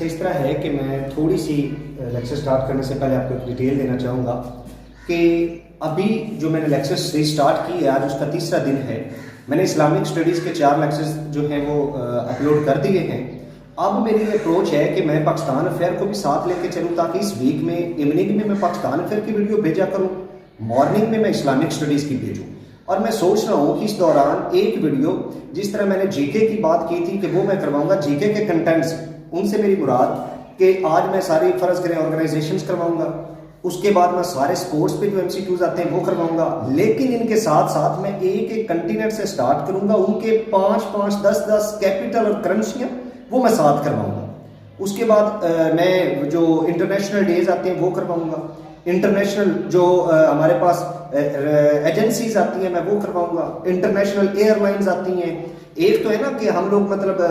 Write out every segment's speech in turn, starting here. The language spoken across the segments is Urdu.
اس طرح ہے کہ میں تھوڑی سی لیکچر سٹارٹ کرنے سے پہلے آپ کو ایک ڈیٹیل دینا چاہوں گا کہ ابھی جو میں نے لیکچر سیریز سٹارٹ کی ہے، آج اس کا تیسرا دن ہے۔ میں نے اسلامک اسٹڈیز کے 4 لیکچرز جو ہیں وہ اپلوڈ کر دیے ہیں۔ اب میری اپروچ ہے کہ میں پاکستان افیئر کو بھی ساتھ لے کے چلوں، تاکہ اس ویک میں ایوننگ میں پاکستان افیئر کی ویڈیو بھیجا کروں، مارننگ میں اسلامک اسٹڈیز کی بھیجوں۔ اور میں سوچ رہا ہوں کہ اس دوران ایک ویڈیو، جس طرح میں نے جی کے کی بات کی تھی کہ وہ میں کرواؤں گا جی کے کنٹینٹس، ان سے میری مراد کہ آج میں ساری فرض کریں آرگنائزیشنز کرواؤں گا، اس کے بعد میں سارے سپورٹس پہ جو ایم سی کیوز آتے ہیں وہ کرواؤں گا، لیکن ان کے ساتھ ساتھ میں ایک ایک کنٹیننٹ سے سٹارٹ کروں گا، ان کے 5 10 کیپٹل اور کرنسیاں وہ میں ساتھ کرواؤں گا۔ اس کے بعد میں جو انٹرنیشنل ڈیز آتے ہیں وہ کرواؤں گا، انٹرنیشنل جو ہمارے پاس ایجنسیز آتی ہیں میں وہ کرواؤں گا، انٹرنیشنل ایئر لائنز آتی ہیں۔ ایک تو ہے نا کہ ہم لوگ مطلب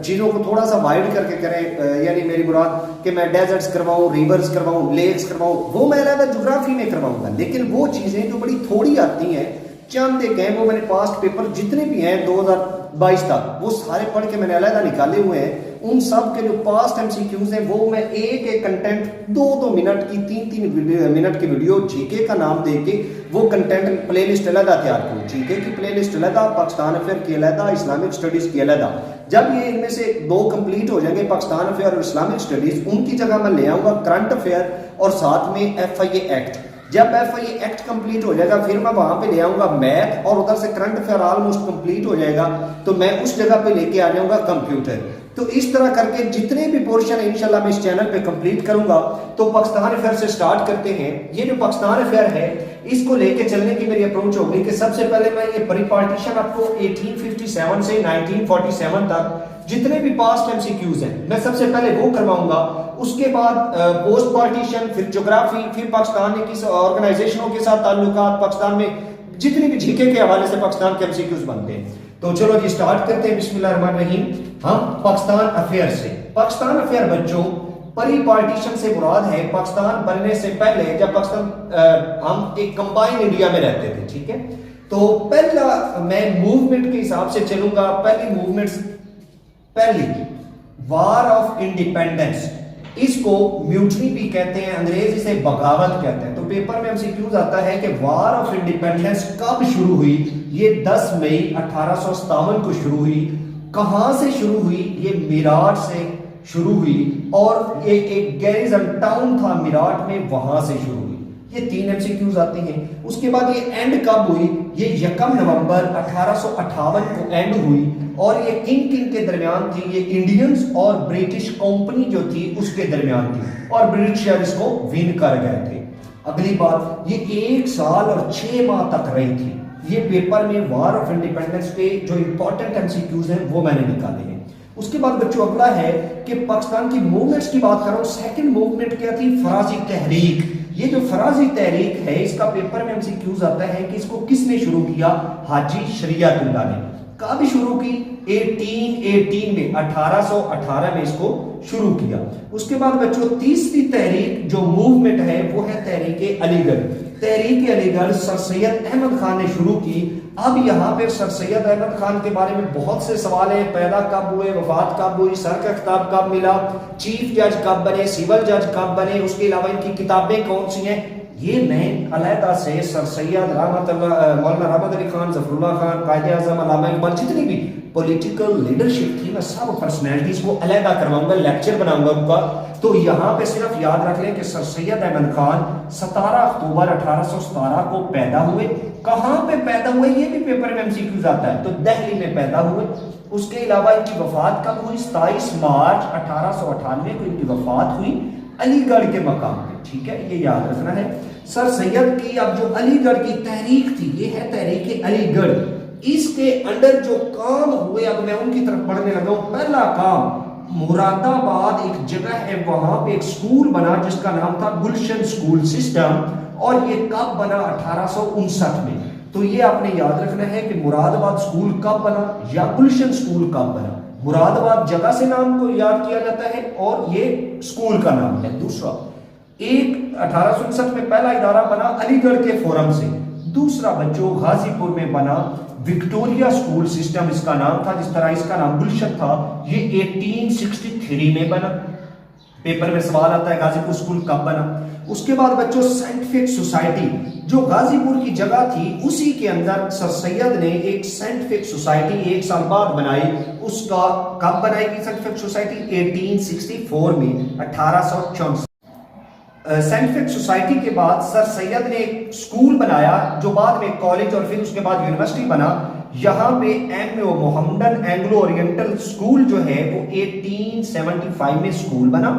چیزوں کو تھوڑا سا وائڈ کر کے کریں، یعنی میری مراد کہ میں ڈیزرٹس کرواؤں، ریورز کرواؤں، لیکس کرواؤں، وہ میں علیحدہ جغرافی میں کرواؤں گا۔ لیکن وہ چیزیں جو بڑی تھوڑی آتی ہیں، چند ایک ہیں، وہ میں نے پاسٹ پیپر جتنے بھی ہیں 2022 تک وہ سارے پڑھ کے میں نے علیحدہ نکالے ہوئے ہیں۔ ان سب کے جو پاسٹ ایم سی کیوز ہیں وہ میں ایک ایک کنٹینٹ 2 منٹ کی 3 منٹ کی ویڈیو جی کے کا نام دے کے وہ کنٹینٹ پلے لسٹ علیحدہ تیار کروں، جی کے کی پلے لسٹ علیحدہ، پاکستان افیئر کی علیحدہ، اسلامک اسٹڈیز کی علیحدہ۔ جب یہ ان میں سے 2 کمپلیٹ ہو جائیں گے، پاکستان افیئر اور اسلامک اسٹڈیز، ان کی جگہ میں لے آؤں گا کرنٹ افیئر اور ساتھ میں ایف آئی اے ایکٹ۔ جب F I a act complete ہو جائے گا پھر میں وہاں پہ لے آؤں گا میتھ، اور ادھر سے کرنٹ افیئر آلموسٹ کمپلیٹ ہو جائے گا تو میں اس جگہ پہ لے کے آ جاؤں گا کمپیوٹر۔ تو اس طرح کر کے جتنے بھی پورشن انشاءاللہ میں اس چینل پہ کمپلیٹ کروں گا۔ تو پاکستان افیئر سے سٹارٹ کرتے ہیں۔ یہ جو پاکستان افیئر ہے اس کو لے کے چلنے کی میری اپروچ ہوگی کہ سب سے پہلے میں یہ پری پارٹیشن آپ کو 1857 سے 1947 تک جتنے بھی پاسٹ ایم سی کیوز ہیں میں سب سے پہلے وہ کرواؤں گا۔ اس کے بعد پوسٹ پارٹیشن، پھر جغرافی، پھر پاکستان نے کس آرگنائزیشنوں کے ساتھ تعلقات، پاکستان میں جتنی بھی جی کے حوالے سے پاکستان کے ایم سی کیوز بنتے ہیں۔ تو چلو جی سٹارٹ کرتے ہیں، بسم اللہ الرحمن الرحیم۔ ہم پاکستان افیئر سے، پاکستان افیئر بچوں پری پارٹیشن سے مراد ہے پاکستان بننے سے پہلے، جب پاکستان ہم ایک کمبائن انڈیا میں رہتے تھے، ٹھیک ہے۔ تو پہلا میں موومنٹ کے حساب سے چلوں گا۔ پہلی موومنٹ، پہلی وار آف انڈیپینڈنس، اس کو میوٹنی بھی کہتے ہیں، انگریز اسے بغاوت کہتے ہیں۔ تو پیپر میں ہم سے کیوں آتا ہے کہ وار آف انڈیپینڈنس کب شروع ہوئی؟ یہ 10 مئی 1857 کو شروع ہوئی۔ کہاں سے شروع ہوئی؟ یہ میراٹ سے شروع ہوئی، اور یہ ایک گیریزن ٹاؤن تھا میراٹ میں، وہاں سے شروع ہوئی۔ یہ 3 ایم سی کیوز آتی ہیں۔ اس کے بعد یہ اینڈ کب ہوئی؟ یہ 1 نومبر 1858 کو اینڈ ہوئی، اور یہ کن کے درمیان تھی؟ یہ انڈینز اور برٹش کمپنی جو تھی اس کے درمیان تھی، اور برٹشر اس کو ون کر گئے تھے۔ اگلی بات، یہ 1 سال اور 6 ماہ تک رہی تھی۔ یہ پیپر میں وار آف انڈیپینڈنس پہ جو امپورٹنٹ ایم سی کیوز ہیں وہ میں نے نکالے ہیں۔ اس کے بعد بچوں اگلا ہے کہ پاکستان کی موومنٹس کی بات کر رہا ہوں۔ سیکنڈ موومنٹ کیا تھی؟ فرازی تحریک۔ یہ جو فرازی تحریک ہے اس کا پیپر میں ایم سی کیوز آتا ہے کہ اس کو کس نے شروع کیا؟ حاجی شریعت اللہ نے۔ کب شروع کی؟ 1818 میں، 1818 میں اس کو شروع کیا۔ اس کے بعد بچوں تیسری تحریک جو موومنٹ ہے وہ ہے تحریک علی گڑھ۔ تحریک علی گڑھ سر سید احمد خان نے شروع کی۔ اب یہاں پہ سر سید احمد خان کے بارے میں بہت سے سوال ہیں، پیدا کب ہوئے، وفات کب ہوئی، سر کا خطاب کب ملا، چیف جج کب بنے، سول جج کب بنے، اس کے علاوہ ان کی کتابیں کون سی ہیں، یہ میں علیحدہ سے سر سید مولانا رحمت علی خان، ظفر اللہ خان، قائد اعظم، علامہ اقبال، جتنی بھی پولیٹیکل لیڈرشپ تھی میں سب پرسنالٹیز کو علیحدہ کرواؤں گا، لیکچر بناؤں گا ان کا۔ تو یہاں پہ صرف یاد رکھ لیں کہ سر سید احمد خان 17 اکتوبر 1817 کو پیدا ہوئے۔ کہاں پہ پیدا ہوئے یہ بھی پیپر میں ایم سی کیوز آتا ہے، تو دہلی میں پیدا ہوئے۔ اس کے علاوہ ان کی وفات کب ہوئی؟ 27 مارچ 1898 کو ان کی وفات ہوئی علی گڑھ کے مقام پہ، ٹھیک ہے، یہ یاد رکھنا ہے۔ سر سید کی اب جو علی گڑھ کی تحریک تھی، یہ ہے تحریک علی گڑھ۔ اس کے انڈر جو کام ہوئے اب میں ان کی طرف پڑھنے لگا ہوں۔ پہلا کام، مراد آباد ایک جگہ ہے، وہاں پہ ایک سکول بنا جس کا نام تھا گلشن سکول سسٹم، اور یہ کب بنا؟ 1859 میں۔ تو یہ آپ نے یاد رکھنا ہے کہ مراد آباد سکول کب بنا یا گلشن سکول کب بنا۔ مراد آباد جگہ سے نام کو یاد کیا جاتا ہے اور یہ سکول کا نام ہے۔ دوسرا، 1859 میں پہلا ادارہ بنا علی گڑھ کے فورم سے۔ دوسرا بچوں غازی پور میں بنا وکٹوریا سکول سسٹم، اس کا نام تھا، جس طرح اس کا نام گلشن تھا، یہ 1863 میں بنا۔ پیپر میں سوال آتا ہے غازی پور اسکول کب بنا. اس کے بعد بچوں سائنٹیفک سوسائٹی جو غازی پور کی جگہ تھی اسی کے اندر سر سید نے ایک سائنٹیفک سوسائٹی 1 سال بعد بنائی. اس کا کب بنائی گئی سائنٹیفک سوسائٹی؟ 1864 میں 1864. سائنٹیفک سوسائٹی کے بعد سر سید نے ایک اسکول بنایا جو بعد میں کالج اور پھر اس کے بعد یونیورسٹی بنا. یہاں پہ MAO Mohammedan Anglo oriental school جو ہے وہ 1875 میں اسکول بنا.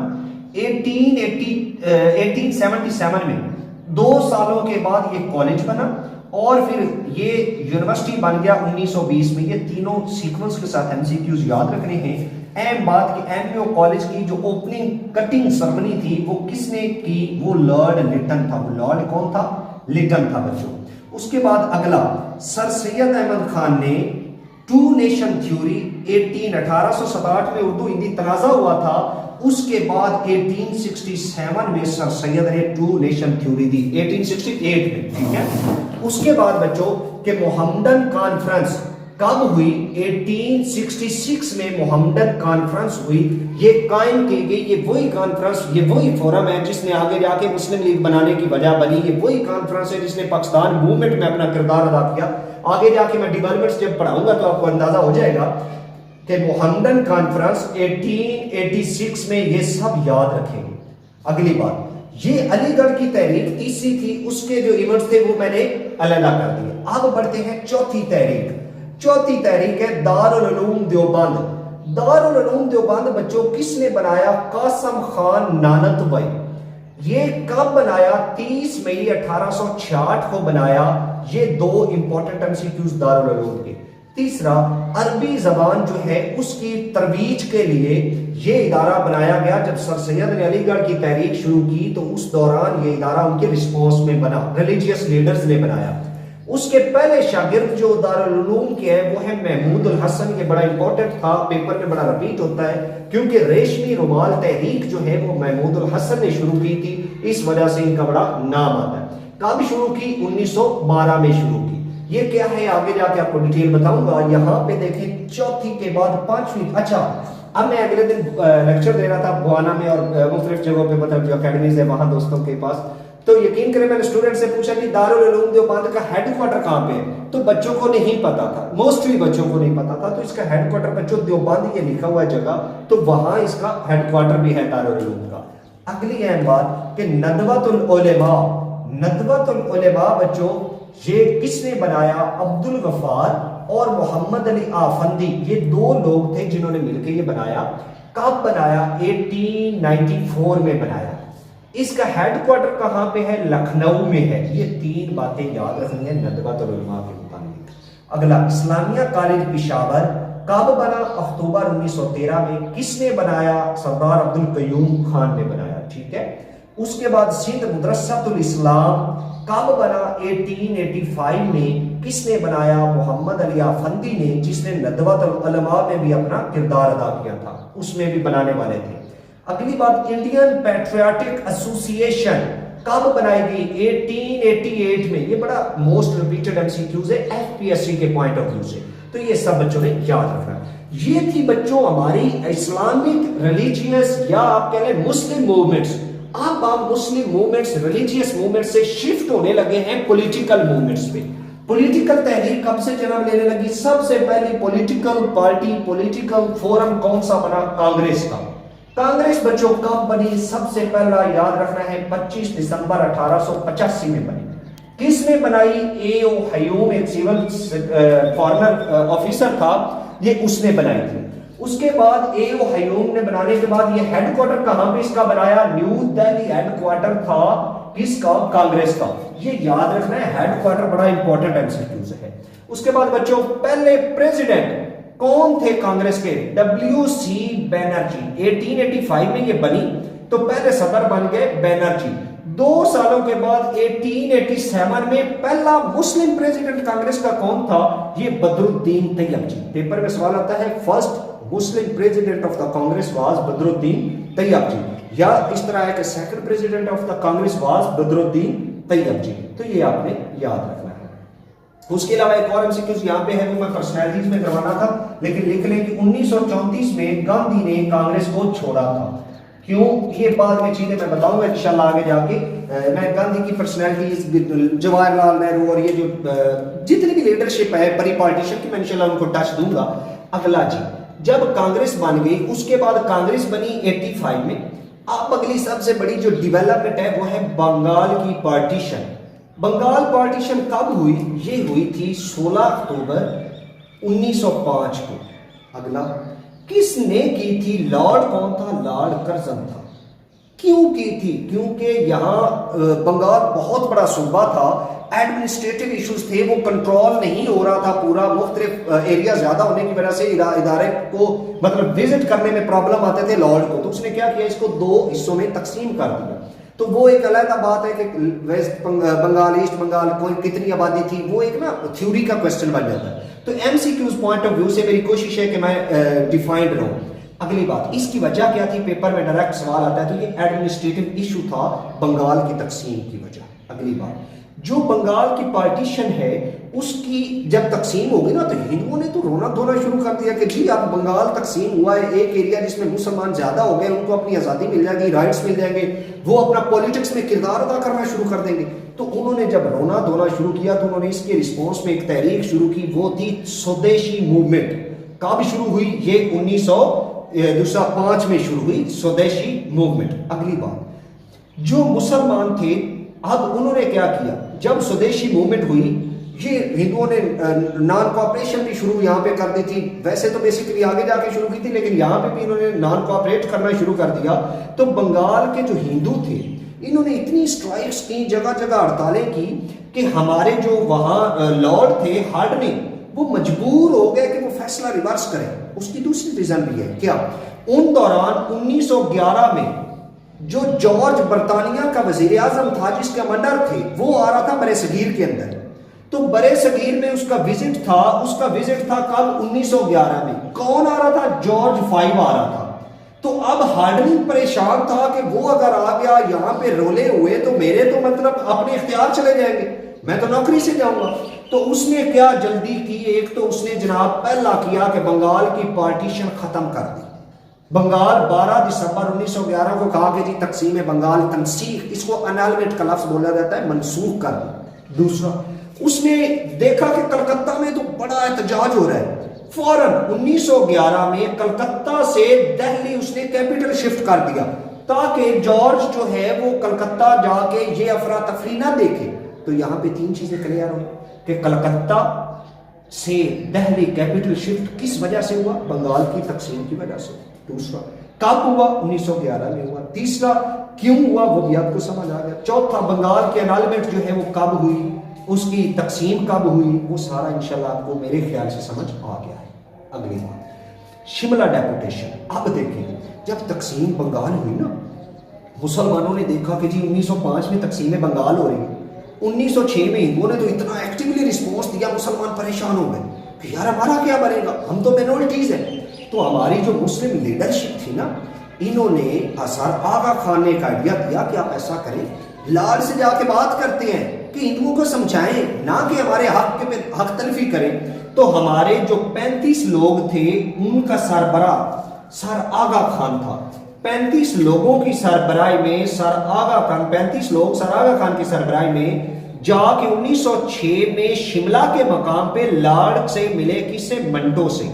1877 میں 2 سالوں کے بعد یہ کالج بنا اور پھر یہ یونیورسٹی بن گیا 1920 میں. یہ تینوں سیکوینس کے ساتھ MCQs یاد رکھنے ہیں. اہم بات کہ MAO کالج کی جو اوپننگ کٹنگ سرمنی تھی وہ کس نے کی؟ وہ لارڈ لیٹن تھا. وہ لارڈ کون تھا؟ لیٹن تھا بچوں. اس کے بعد اگلا سر سید احمد خان نے ٹو نیشن تھیوری 1867 میں اردو ہندی تنازع ہوا تھا. اس کے بعد 1867 میں سر سید نے ٹو نیشن تھیوری دی 1868 میں. ٹھیک ہے. اس کے بعد بچوں کہ محمدن کانفرنس کب ہوئی؟ 1866 میں محمدن کانفرنس ہوئی. یہ قائم کی گئی. یہ وہی کانفرنس، یہ وہی فورم ہے جس نے آگے جا کے مسلم لیگ بنانے کی وجہ بنی. یہ وہی کانفرنس ہے جس نے پاکستان موومنٹ میں اپنا کردار ادا کیا. آگے جا کے میں ڈیولپمنٹس جب پڑھاؤں گا تو آپ کو اندازہ ہو جائے گا کہ محمدن کانفرنس 1886 میں. یہ سب یاد رکھیں گے. اگلی بات یہ علی گڑھ کی تحریک تیسری تھی. اس کے جو ایونٹس تھے وہ میں نے علیحدہ کر دیے. اب بڑھتے ہیں چوتھی تحریک. چوتھی تحریک ہے دارالعلوم دیوبند. دارالعلوم دیوبند بچوں کس نے بنایا؟ قاسم خان نانتوی. یہ کب بنایا؟ 30 مئی 1866 کو بنایا. یہ 2 امپورٹنٹ MCQs دارالعلوم کے. تیسرا عربی زبان جو ہے اس کی ترویج کے لیے یہ ادارہ بنایا گیا. جب سر سید نے علی گڑھ کی تحریک شروع کی تو اس دوران یہ ادارہ ان کے رسپانس میں بنا. ریلیجیس لیڈرز نے بنایا. اس کے پہلے شاگرد جو دارالعلوم کے ہیں وہ ہے محمود الحسن. یہ بڑا امپورٹنٹ تھا، پیپر میں بڑا رپیٹ ہوتا ہے کیونکہ ریشمی رومال تحریک جو ہے وہ محمود الحسن نے شروع کی تھی. اس وجہ سے ان کا بڑا نام آتا ہے. کب شروع کی؟ 1912 میں شروع کی. یہ کیا ہے آگے جا کے آپ کو ڈیٹیل بتاؤں گا. یہاں پہ دیکھیں چوتھی کے بعد پانچویں. اچھا اب میں اگلے دن لیکچر دے رہا تھا گوانا میں اور مختلف جگہوں پہ مطلب جو اکیڈمیز ہے وہاں دوستوں کے پاس. تو یقین کریں میں نے اسٹوڈنٹ سے پوچھا کہ دارالعلوم دیوبند کا ہیڈ کوارٹر کہاں پہ ہے؟ تو بچوں کو نہیں پتا تھا. موسٹلی بچوں کو نہیں پتا تھا. تو اس کا ہیڈ کوارٹر بچوں دیوبند یہ لکھا ہوا ہے جگہ، تو وہاں اس کا ہیڈ کوارٹر بھی ہے دارالعلوم کا. اگلی اہم بات کہ ندوۃ العلماء. ندوۃ العلماء بچوں یہ کس نے بنایا؟ عبد الغفار اور محمد علی آفندی. یہ 2 لوگ تھے جنہوں نے مل کے یہ بنایا. کب بنایا؟ 1894 میں بنایا. اس کا ہیڈ کوارٹر کہاں پہ ہے؟ لکھنؤ میں ہے. یہ 3 باتیں یاد رکھنی ہیں ندوۃ العلماء کے متعلق. اگلا اسلامیہ کالج پشاور کب بنا؟ اکتوبر 1913 میں. کس نے بنایا؟ سردار عبد القیوم خان نے بنایا. ٹھیک ہے. اس کے بعد سندھ مدرسۃ الاسلام کب بنا؟ 1885 میں. کس نے بنایا؟ محمد علی آفندی نے، جس نے ندوۃ العلماء میں بھی اپنا کردار ادا کیا تھا. اس میں بھی بنانے والے تھے. اگلی بات انڈین پیٹریاٹک ایسوسی ایشن کب بنائی گئی؟ 1888 میں. یہ بڑا موسٹ ریپیٹڈ MCQs ہے FPSC کے پوائنٹ آف ویو سے. تو یہ سب بچوں نے یاد رکھنا ہے. یہ تھی بچوں ہماری اسلامک ریلیجیس یا آپ کہہ لیں مسلم موومنٹس. اب آپ مسلم موومنٹس ریلیجیس موومنٹس سے شفٹ ہونے لگے ہیں پولیٹیکل موومنٹس پہ. پولیٹیکل تحریک کب سے جنم لینے لگی؟ سب سے پہلی پولیٹیکل پارٹی پولیٹیکل فورم کون سا بنا؟ کانگریس کا. کانگریس بچوں کب بنی؟ سب سے پہلا یاد رکھنا ہے 25 دسمبر 1885 میں بنی. کس نے بنائی؟ A.O. ہیوم ایک سیول فارنر آفیسر تھا. یہ اس نے بنائی تھی. اس کے بعد A.O. ہیوم نے بنانے کے بعد یہ ہیڈ کوارٹر کہاں پہ اس کا بنایا؟ نیو دہلی ہیڈ کوارٹر تھا. کس کا؟ کانگریس کا. یہ یاد رکھنا ہے ہیڈ کوارٹر بڑا امپورٹنٹ MCQs ہے. اس کے بعد بچوں پہلے پریزیڈنٹ کون تھے کانگریس کے؟ WC بینرجی. 1885 میں یہ بنی تو پہلے صدر بن گئے بینرجی. 2 سالوں کے بعد 1887 میں پہلا مسلم پریزیڈنٹ کانگریس کا کون تھا؟ یہ بدر الدین طیب جی. پیپر میں سوال آتا ہے first Muslim president of the Congress was Badruddin Tyab ji, یا اس طرح ہے کہ second president of the Congress was Badruddin Tyab جی. تو یہ آپ نے یاد رکھنا ہے. اس کے علاوہ ایک اور MCQs یہاں پہ ہے وہ میں پرسنالٹیز میں کروانا تھا لیکن لکھ لیں کہ 1934 میں گاندھی نے کانگریس کو چھوڑا تھا. کیوں یہ بعد میں چیزیں میں بتاؤں گا انشاءاللہ آگے جا کے. میں گاندھی کی پرسنالٹیز، جواہر لال نہرو اور یہ جو جتنی بھی لیڈرشپ ہے بڑی پارٹیشن کی، میں انشاءاللہ ان کو ٹچ دوں گا. اگلا جی، جب کانگریس بن گئی اس کے بعد کانگریس بنی 85 میں. اب اگلی سب سے بڑی جو ڈیولپمنٹ ہے وہ ہے بنگال کی پارٹیشن. بنگال پارٹیشن کب ہوئی؟ یہ ہوئی تھی 16 اکتوبر 1905 کو. اگلا، کس نے کی تھی؟ لارڈ کون تھا؟ لارڈ کرزن تھا. کیوں کی تھی؟ کیونکہ یہاں بنگال بہت بڑا صوبہ تھا، ایڈمنسٹریٹو ایشوز تھے، وہ کنٹرول نہیں ہو رہا تھا پورا، مختلف ایریا زیادہ ہونے کی وجہ سے ادارے کو مطلب وزٹ کرنے میں پرابلم آتے تھے لارڈ کو. تو اس نے کیا کیا؟ اس کو 2 حصوں میں تقسیم کر دیا. تو وہ ایک علیحدہ بات ہے کہ ویسٹ بنگال، ایسٹ بنگال کوئی کتنی آبادی تھی، وہ ایک نا تھیوری کا کوشچن بن جاتا ہے. تو M C Qs point of view سے میری کوشش ہے کہ میں ڈیفائنڈ رہوں. اگلی بات، اس کی وجہ کیا تھی؟ پیپر میں ڈائریکٹ سوال آتا ہے. تو یہ ایڈمنسٹریٹو ایشو تھا بنگال کی تقسیم کی وجہ. اگلی بات، جو بنگال کی پارٹیشن ہے اس کی جب تقسیم ہوگی نا تو ہندوؤں نے تو رونا دھونا شروع کر دیا کہ جی اب بنگال تقسیم ہوا ہے، ایک ایریا جس میں مسلمان زیادہ ہو گئے، ان کو اپنی آزادی مل جائے گی، رائٹس مل جائیں گے، وہ اپنا پولیٹکس میں کردار ادا کرنا شروع کر دیں گے. تو انہوں نے جب رونا دھونا شروع کیا تو انہوں نے اس کے رسپانس میں ایک تحریک شروع کی، وہ تھی سودیشی موومنٹ. کب شروع ہوئی؟ یہ 1905 میں شروع ہوئی سودیشی موومنٹ. اگلی بات، جو مسلمان تھے اب انہوں نے کیا کیا؟ جب سودیشی موومنٹ ہوئی، یہ ہندوؤں نے نان کوآپریشن بھی شروع یہاں پہ کر دی تھی. ویسے تو بیسیکلی آگے جا کے شروع کی تھی، لیکن یہاں پہ بھی انہوں نے نان کوآپریٹ کرنا شروع کر دیا. تو بنگال کے جو ہندو تھے انہوں نے اتنی اسٹرائکس کی، جگہ جگہ ہڑتالیں کی کہ ہمارے جو وہاں لارڈ تھے ہارڈنگ، وہ مجبور ہو گئے کہ وہ فیصلہ ریورس کریں. اس کی دوسری ریزن بھی ہے کیا؟ ان دوران 1911 میں جو جارج برطانیہ کا وزیر اعظم تھا جس کے منڈر تھے، وہ آ رہا تھا برے صغیر کے اندر. تو برے صغیر میں اس کا وزٹ تھا کب؟ 1911 میں. کون آ رہا تھا؟ جارج 5 آ رہا تھا. تو اب ہارڈنگ پریشان تھا کہ وہ اگر آ گیا یہاں پہ رولے ہوئے تو میرے تو مطلب اپنے اختیار چلے جائیں گے، میں تو نوکری سے جاؤں گا. تو اس نے کیا جلدی کی؟ ایک تو اس نے جناب پہلا کیا کہ بنگال کی پارٹیشن ختم کر دی. بنگال 12 دسمبر 1911 کو کہا کہ جی تقسیم بنگال، تنسیخ، اس کو انالمنٹ کا لفظ بولا جاتا ہے، منسوخ کر دی. دوسرا، اس نے دیکھا کہ کلکتہ میں تو بڑا احتجاج ہو رہا ہے، فوراً 1911 میں کلکتہ سے دہلی اس نے کیپٹل شفٹ کر دیا تاکہ جارج جو ہے وہ کلکتہ جا کے یہ افراتفری نہ دیکھے. تو یہاں پہ 3 چیزیں کلیئر ہوں کہ کلکتہ سے دہلی کیپٹل شفٹ کس وجہ سے ہوا؟ بنگال کی تقسیم کی وجہ سے. دوسرا، کب ہوا؟ 1911 میں ہوا. تیسرا، کیوں ہوا؟ وہ بھی آپ کو سمجھ آ گیا. چوتھا، بنگال کی انالمنٹ جو ہے وہ کب ہوئی، اس کی تقسیم کب ہوئی، وہ سارا انشاءاللہ آپ کو میرے خیال سے سمجھ آ گیا ہے. اگلی بات، شملہ ڈیپوٹیشن. اب دیکھیں، جب تقسیم بنگال ہوئی نا، مسلمانوں نے دیکھا کہ جی 1905 میں تقسیم بنگال ہو رہی ہے، 1906 میں ہندوؤں نے تو اتنا ایکٹیولی رسپانس دیا، مسلمان پریشان ہو گئے کہ یار ہمارا کیا بنے گا، ہم تو مینورٹیز ہیں. تو ہماری جو مسلم لیڈرشپ تھی نا، انہوں نے ہزار آغا خان نے ایک آئیڈیا دیا کہ آپ ایسا کریں، لال سے جا کے بات کرتے ہیں کہ ہندوؤں کو سمجھائیں، نہ کہ ہمارے حق تلفی کریں. تو ہمارے جو 35 لوگ تھے ان کا سربراہ سر آغا خان تھا. 35 لوگوں کی سربراہی میں سر آغا خان کی سربراہی میں جا کے 1906 میں شملہ کے مقام پہ لارڈ سے ملے. کس سے؟ منٹو سے.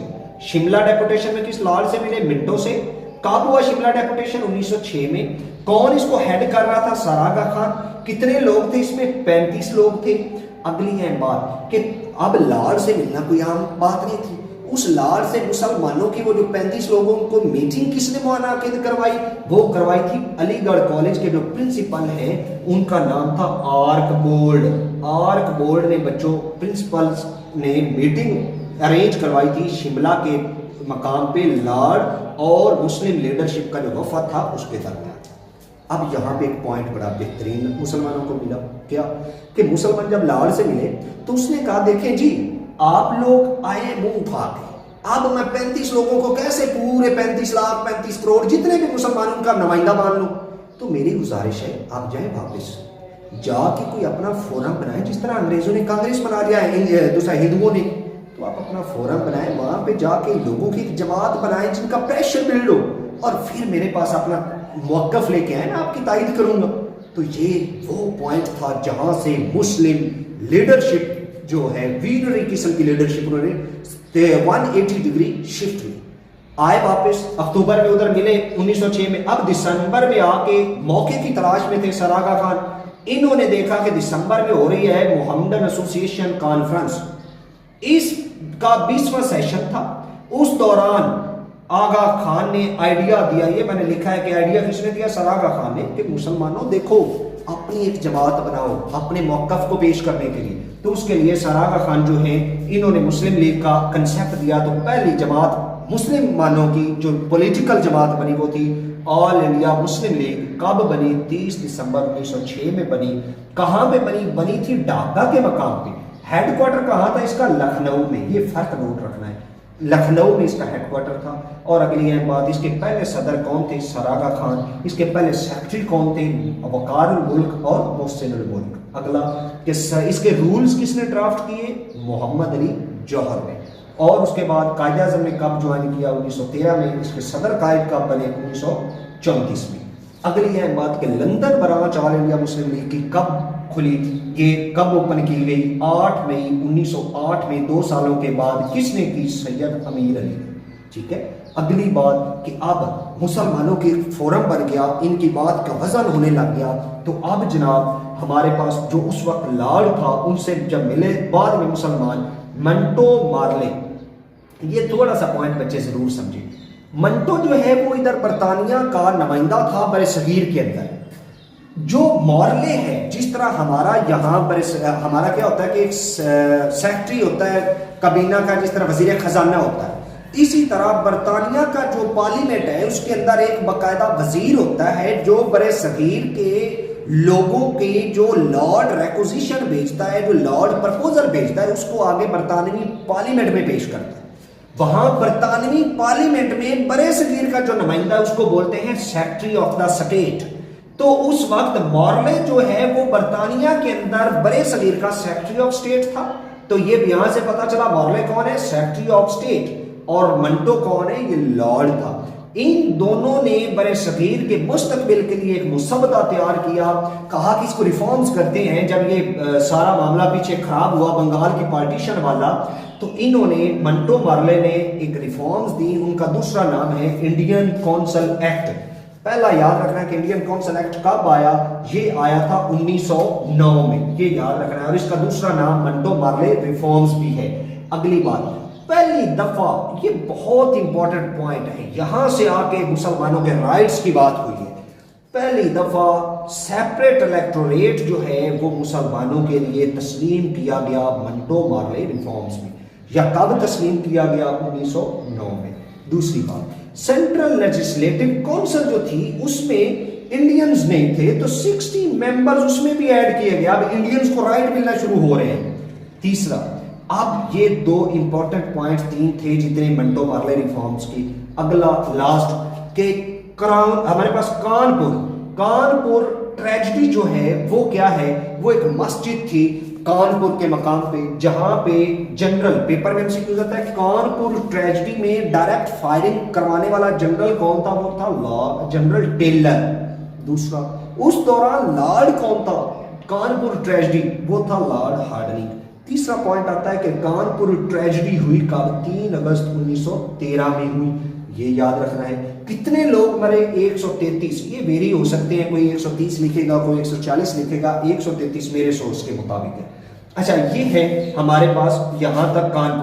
شملہ ڈیپوٹیشن میں کس لارڈ سے ملے؟ منٹو سے. کب ہوا شملہ ڈیپوٹیشن؟ 1906 میں. کون اس کو ہیڈ کر رہا تھا؟ سر آغا خان. کتنے لوگ تھے اس میں؟ 35 لوگ تھے. اگلی ہے بات کہ اب لارڈ سے ملنا کوئی عام بات نہیں تھی. اس لارڈ سے مسلمانوں کی وہ جو 35 لوگوں کو میٹنگ کس نے منعقد کروائی؟ وہ کروائی تھی علی گڑھ کالج کے جو پرنسپل ہیں ان کا نام تھا آرک بولڈ. آرک بولڈ نے بچوں پرنسپلز نے میٹنگ ارینج کروائی تھی شملہ کے مقام پہ لارڈ اور مسلم لیڈرشپ کا جو وفد تھا اس کے درمیان. اب یہاں پہ ایک پوائنٹ بڑا بہترین مسلمانوں کو ملا. کیا کہ مسلمان جب لارڈ سے ملے تو اس نے کہا دیکھیں جی آپ لوگ آئے منہ اٹھا کے، اب میں 35 لوگوں کو کیسے پورے 35 لاکھ 35 کروڑ جتنے بھی مسلمانوں کا نمائندہ مان لوں. تو میری گزارش ہے آپ جائیں واپس جا کے کوئی اپنا فورم بنائیں، جس طرح انگریزوں نے کانگریس بنا دیا ہے، دوسرا ہندوؤں نے. تو آپ اپنا فورم بنائیں، وہاں پہ جا کے لوگوں کی ایک جماعت بنائیں جن کا پریشر بلڈ ہو، اور پھر میرے پاس اپنا موقف لے کے آئے نا آپ کی تائید کروں گا. تو یہ وہ پوائنٹ تھا جہاں سے مسلم لیڈرشپ جو ہے ویژنری قسم کی لیڈرشپ انہوں نے 180 ڈگری شفٹ ہوئی. آئے واپس اکتوبر میں ادھر ملے 1906 میں. اب دسمبر میں آ کے موقع کی تلاش میں تھے سر آغا خان. انہوں نے دیکھا کہ دسمبر میں ہو رہی ہے محمدن ایسوسی ایشن کانفرنس, اس کا 20واں سیشن تھا. اس دوران آغا خان نے آئیڈیا دیا, یہ میں نے لکھا ہے کہ آئیڈیا کس نے دیا, سر آغا خان نے, کہ مسلمانوں دیکھو اپنی ایک جماعت بناؤ اپنے موقف کو پیش کرنے کے لیے. تو اس کے لیے سر آغا خان جو ہیں انہوں نے مسلم لیگ کا کنسیپٹ دیا. تو پہلی جماعت مسلمانوں کی جو پولیٹیکل جماعت بنی وہ تھی آل انڈیا مسلم لیگ. کب بنی؟ 30 دسمبر 1906 میں بنی. کہاں پہ بنی؟ بنی تھی ڈھاکہ کے مقام پہ. ہیڈ کوارٹر کہاں تھا اس کا؟ لکھنؤ میں. یہ فرق نوٹ رکھنا ہے, لکھنؤ میں اس کا ہیڈ کوارٹر تھا. اور اگلی اہم بات, اس کے پہلے صدر کون تھے؟ سر آغا خان. اس کے پہلے سیکرٹری کون تھے؟ وقار الملک اور محسن الملک. اگلا کہ اس کے رولز کس نے ڈرافٹ کیے؟ محمد علی جوہر نے. اور اس کے بعد قائد اعظم نے کب جوائن کیا؟ 1913 میں. اس کے صدر قائد کب بنے؟ 1934 میں. اگلی اہم بات کہ لندن برانچ آل انڈیا مسلم لیگ کی کب کھلی؟ یہ کب اوپن کی گئی؟ 8 مئی 1908 میں. 2 سالوں کے بعد کس نے کی؟ سید امیر علی. ٹھیک ہے. اگلی بات کہ اب مسلمانوں کی فورم بن گیا, ان کی بات کا وزن ہونے لگ گیا. تو اب جناب ہمارے پاس جو اس وقت لارڈ تھا ان سے جب ملے بعد میں مسلمان, منٹو مارلے. یہ تھوڑا سا پوائنٹ بچے ضرور سمجھیں. منٹو جو ہے وہ ادھر برطانیہ کا نمائندہ تھا بر صغیر کے اندر. جو مارلے ہے, جس طرح ہمارا یہاں پر ہمارا کیا ہوتا ہے کہ ایک سیکرٹری ہوتا ہے کابینہ کا, جس طرح وزیر خزانہ ہوتا ہے, اسی طرح برطانیہ کا جو پارلیمنٹ ہے اس کے اندر ایک باقاعدہ وزیر ہوتا ہے جو بر صغیر کے لوگوں کے جو لارڈ ریکوزیشن بھیجتا ہے, جو لارڈ پرپوزل بھیجتا ہے, اس کو آگے برطانوی پارلیمنٹ میں پیش کرتا ہے. وہاں برطانوی پارلیمنٹ میں بر صغیر کا جو نمائندہ ہے اس کو بولتے ہیں سیکرٹری آف دا اسٹیٹ. تو اس وقت مارلے جو ہے وہ برطانیہ کے اندر بر صغیر کا سیکرٹری آف اسٹیٹ تھا. تو یہ یہاں سے پتا چلا مارلے کون ہے؟ Secretary of state. اور منٹو کون ہے؟ یہ لارڈ تھا. ان دونوں نے بر صغیر کے مستقبل کے لیے ایک مسودہ تیار کیا. کہا کہ اس کو ریفارمز کرتے ہیں. جب یہ سارا معاملہ پیچھے خراب ہوا بنگال کی پارٹیشن والا, تو انہوں نے منٹو مارلے نے ایک ریفارمز دی. ان کا دوسرا نام ہے انڈین کونسل ایکٹ. پہلا یاد رکھنا ہے کہ انڈین کونسل ایکٹ کب آیا؟ یہ آیا تھا 1909 میں. یہ یاد رکھنا ہے. اور اس کا دوسرا نام منٹو مارلے ریفارمز بھی ہے. اگلی بات, پہلی دفعہ, یہ بہت امپورٹنٹ پوائنٹ ہے, یہاں سے آ کے مسلمانوں کے رائٹس کی بات ہوئی ہے. پہلی دفعہ سیپریٹ الیکٹوریٹ جو ہے وہ مسلمانوں کے لیے تسلیم کیا گیا منٹو مارلے ریفارمز میں. یا کب تسلیم کیا گیا؟ 1909 میں. دوسری بات, سینٹرل لیجسلیٹو کونسل جو تھی اس میں انڈینز نہیں تھے, تو 60 ممبرز اس میں بھی ایڈ کیے گئے. اب انڈینز کو رائٹ ملنا شروع ہو رہے ہیں. تیسرا, اب یہ 2 امپورٹنٹ پوائنٹ 3 تھے جتنے منٹو مارلے ریفارمز کی. اگلا لاسٹ کہ ہمارے پاس کانپور ٹریجڈی جو ہے وہ کیا ہے؟ وہ ایک مسجد تھی کانپور کے مقام پہ, جہاں پہ جنرل, پیپر میں MCQ ہوتا ہے, کانپور ٹریجڈی میں ڈائریکٹ فائرنگ کروانے والا جنرل کون تھا؟ وہ تھا جنرل ٹیلر. دوسرا, اس دوران لارڈ کون تھا کانپور ٹریجڈی؟ وہ تھا لارڈ ہارڈنگ. تیسرا پوائنٹ آتا ہے کہ کانپور ٹریجڈی ہوئی کب؟ 3 اگست 1913 میں ہوئی. یہ یاد رکھنا ہے. کتنے لوگ مرے؟ 133. یہ ویری ہو سکتے ہیں, کوئی 130 لکھے گا, کوئی 140 لکھے گا. 133 میرے سورس کے مطابق ہے. اچھا, یہ ہے ہمارے پاس یہاں تک کانپور.